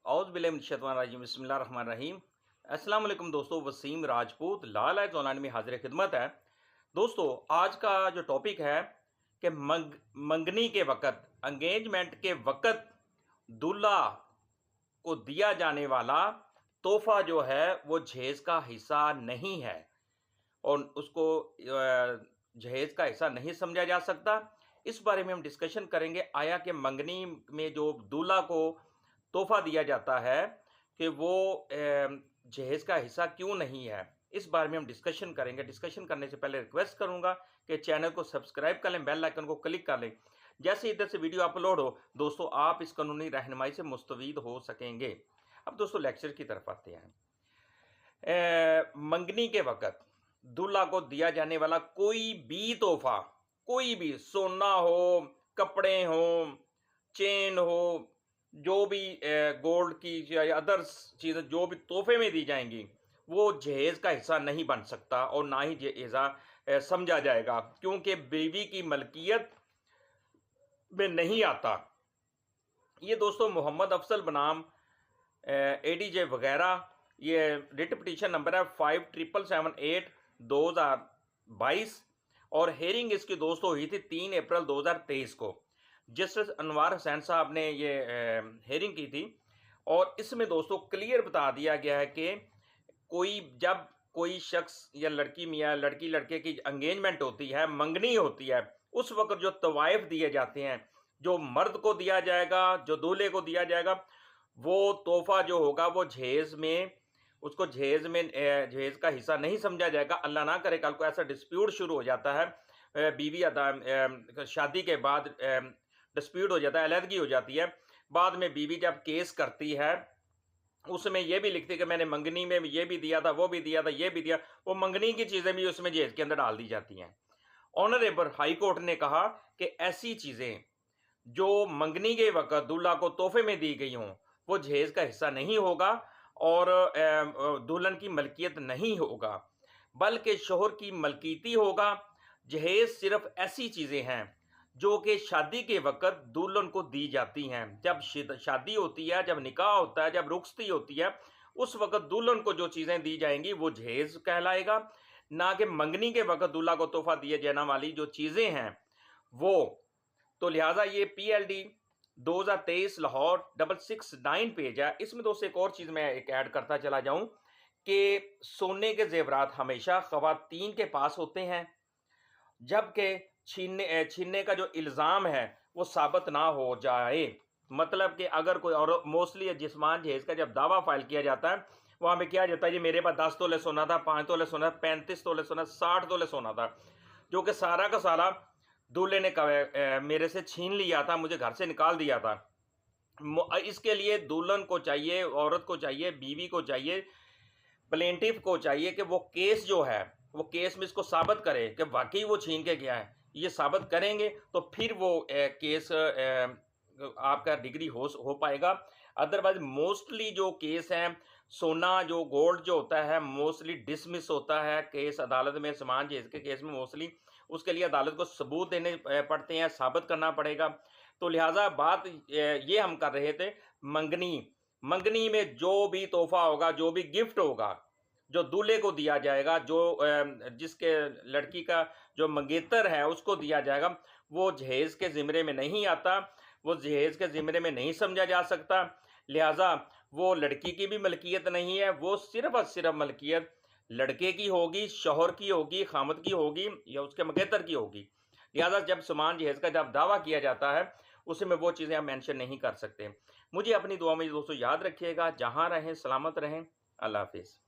औज़ुबिल्लाहिमिनश्शैतानिर्रजीम बिस्मिल्लाहिर्रहमानिर्रहीम। अस्सलाम वालेकुम दोस्तों, वसीम राजपूत लाल आइज़ ऑनलाइन में हाजिर खिदमत है। दोस्तों, आज का जो टॉपिक है कि मंगनी के वक़्त, एंगेजमेंट के वक़्त दूल्हा को दिया जाने वाला तोहफ़ा जो है वो जहेज़ का हिस्सा नहीं है और उसको जहेज़ का हिस्सा नहीं समझा जा सकता। इस बारे में हम डिस्कशन करेंगे। आया कि मंगनी में जो दूल्हा को तोहफ़ा दिया जाता है कि वो जहेज़ का हिस्सा क्यों नहीं है, इस बारे में हम डिस्कशन करेंगे। डिस्कशन करने से पहले रिक्वेस्ट करूंगा कि चैनल को सब्सक्राइब कर लें, बेल आइकन को क्लिक कर लें। जैसे इधर से वीडियो अपलोड हो दोस्तों, आप इस कानूनी रहनुमाई से मुस्तफ़ीद हो सकेंगे। अब दोस्तों लेक्चर की तरफ आते हैं। मंगनी के वक़्त दूल्हा को दिया जाने वाला कोई भी तोहफ़ा, कोई भी सोना हो, कपड़े हो, चेन हो, जो भी गोल्ड की या अदर्स चीज़ें जो भी तोहफे में दी जाएंगी वो जहेज़ का हिस्सा नहीं बन सकता और ना ही जहेज़ा समझा जाएगा, क्योंकि बीवी की मलकियत में नहीं आता। ये दोस्तों मोहम्मद अफसल बनाम एडीजे वगैरह, ये रिट पिटीशन नंबर है 5778/2022 और हेयरिंग इसकी दोस्तों हुई थी 3 अप्रैल 2023 को। जस्टिस अनवार हुसैन साहब ने ये हेयरिंग की थी और इसमें दोस्तों क्लियर बता दिया गया है कि जब कोई शख्स या लड़की मियाँ लड़की लड़के की एंगेजमेंट होती है, मंगनी होती है, उस वक्त जो तवाइफ दिए जाते हैं, जो मर्द को दिया जाएगा, जो दूल्हे को दिया जाएगा, वो तोहफा जो होगा वो जहेज़ में, उसको जहेज़ का हिस्सा नहीं समझा जाएगा। अल्लाह ना करे कल को ऐसा डिस्प्यूट शुरू हो जाता है, बीवी शादी के बाद डिस्प्यूट हो जाता है, अलहदगी हो जाती है। बाद में बीवी जब केस करती है उसमें यह भी लिखती है कि मैंने मंगनी में ये भी दिया था, वो भी दिया था, ये भी दिया, वो मंगनी की चीज़ें भी उसमें जहेज़ के अंदर डाल दी जाती हैं। ऑनरेबल हाई कोर्ट ने कहा कि ऐसी चीज़ें जो मंगनी के वक़्त दूल्हा को तोहफे में दी गई हों वो जहेज़ का हिस्सा नहीं होगा और दुल्हन की मलकियत नहीं होगा, बल्कि शोहर की मलकियती होगा। जहेज़ सिर्फ ऐसी चीज़ें हैं जो कि शादी के वक़्त दुल्हन को दी जाती हैं। जब शादी होती है, जब निकाह होता है, जब रुखसती होती है, उस वक़्त दुल्हन को जो चीज़ें दी जाएंगी वो जहेज़ कहलाएगा, ना कि मंगनी के वक़्त दूल्हा को तोहफ़ा दिए जाने वाली जो चीज़ें हैं वो। तो लिहाजा ये PLD 2023 लाहौर 669 पेज है। इसमें दोस्तों एक और चीज़ मैं एक ऐड करता चला जाऊं कि सोने के जेवरात हमेशा ख़वातीन के पास होते हैं, जबकि छीनने का जो इल्ज़ाम है वो साबित ना हो जाए। मतलब कि अगर कोई, और मोस्टली जिस्मान जहेज़ का जब दावा फाइल किया जाता है वहाँ पे क्या जाता है, जी मेरे पास 10 तोले सोना था, 5 तोले सोना, 35 तोले सोना, 60 तोले सोना था, जो कि सारा का सारा दूल्हे ने मेरे से छीन लिया था, मुझे घर से निकाल दिया था। इसके लिए दुल्हन को चाहिए, औरत को चाहिए, बीवी को चाहिए, प्लेंटिफ को चाहिए कि वो केस जो है वो केस में इसको साबित करे कि वाकई वो छीन के गया है। ये साबित करेंगे तो फिर वो केस आपका डिग्री हो पाएगा। अदरवाइज मोस्टली जो केस हैं, सोना जो गोल्ड जो होता है मोस्टली डिसमिस होता है केस अदालत में। समान जहेज़ के केस में मोस्टली उसके लिए अदालत को सबूत देने पड़ते हैं, साबित करना पड़ेगा। तो लिहाजा बात ये हम कर रहे थे, मंगनी में जो भी तोहफा होगा, जो भी गिफ्ट होगा, जो दूल्हे को दिया जाएगा, जो जिसके लड़की का जो मंगेतर है उसको दिया जाएगा, वो जहेज़ के ज़िम्मे में नहीं आता, वो जहेज़ के ज़िम्मे में नहीं समझा जा सकता। लिहाजा वो लड़की की भी मलकियत नहीं है, वो सिर्फ और सिर्फ मलकियत लड़के की होगी, शौहर की होगी, खामद की होगी या उसके मंगेतर की होगी। लिहाजा जब समान जहेज़ का जब दावा किया जाता है उसमें वो चीज़ें हम मेंशन नहीं कर सकते। मुझे अपनी दुआ में दोस्तों याद रखिएगा। जहाँ रहें सलामत रहें। अल्लाह हाफिज़।